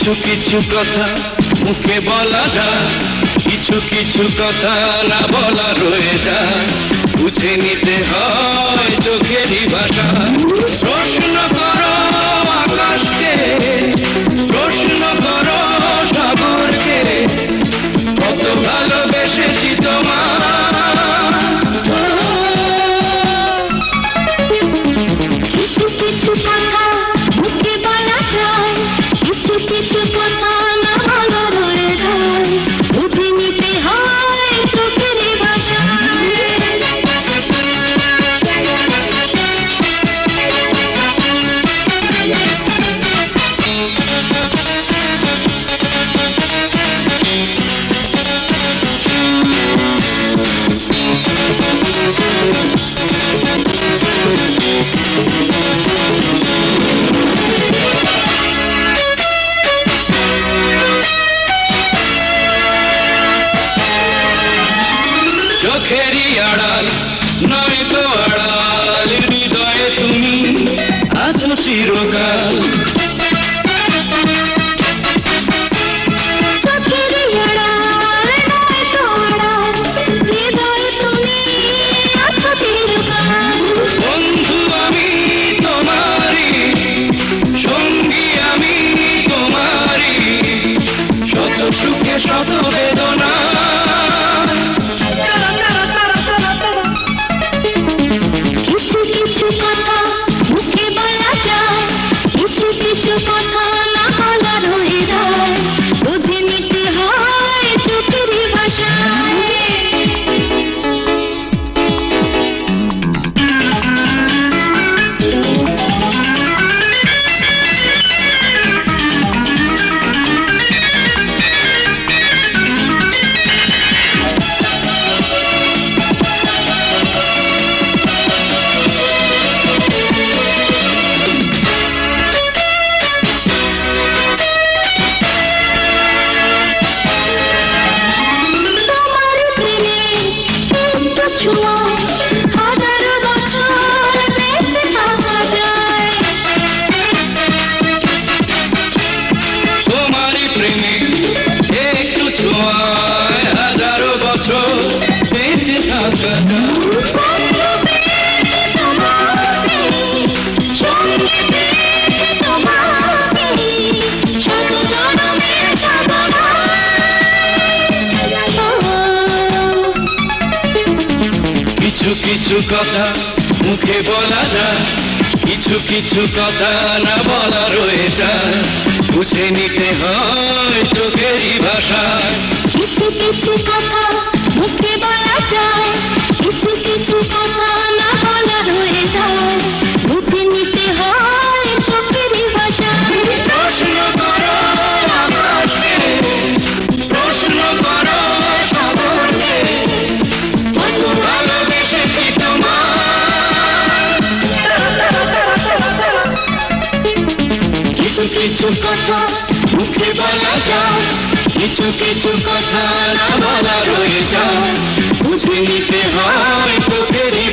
কিছু কিছু কথা মুখে বলা যায়, কিছু কিছু কথা না বলা রয়ে যায়, বুঝে নিতে হয় চোখেরই ভাষা। প্রশ্ন করো আকাশকে, প্রশ্ন করো সাগরকে, কত ভালোবেসেছি তোমার। কিছু কিছু কথা মুখে বলা যায়, কিছু কিছু কথা না বলা রয়ে যায়, বুঝে নিতে হয় চোখেরই ভাষা। চোখেরই আড়াল নয় তো আড়াল, হৃদয়ে তুমি আছো চিরকাল। চোখেরই আড়াল নয় তো আড়াল, হৃদয়ে তুমি আছো চিরকাল। বন্ধু আমি তোমারি, সঙ্গী আমি তোমারি, শত সুখে শত বেদনা। কিছু কিছু কথা মুখে বলা যায়, কিছু কিছু কথা না বলা রয়ে যায়, বুঝে নিতে হয় চোখেরই ভাষায়। তোমার প্রেমে একটু ছোঁয়া, হাজারো বছর বেঁচে থাকা যায়। তোমারই প্রেমে একটু ছোঁয়ায় হাজারো বছর বেঁচে থাকা যায়। বন্ধু পেয়েছি তোমাকে, সঙ্গে পেয়েছি তোমাকে, শত জনমের সাধনা। কিছু কিছু কথা মুখে বলা যায়, কিছু কিছু কথা না বলা রয়ে যায়, বুঝে নিতে হয় চোখেরই ভাষা। কিছু কিছু কথা মুখে বলা যায়, কিছু কিছু কথা না বলা রয়ে যায়, বুঝে নিতে হয় চোখেরই ভাষা। প্রশ্ন করো আকাশকে, প্রশ্ন করো সাগরকে, কত ভালোবেসেছি তোমার। কিছু কিছু কথা মুখে বলা যায়, কিছু কিছু কথা না বলা রয়ে যায়, বুঝে নিতে হয় চোখেরই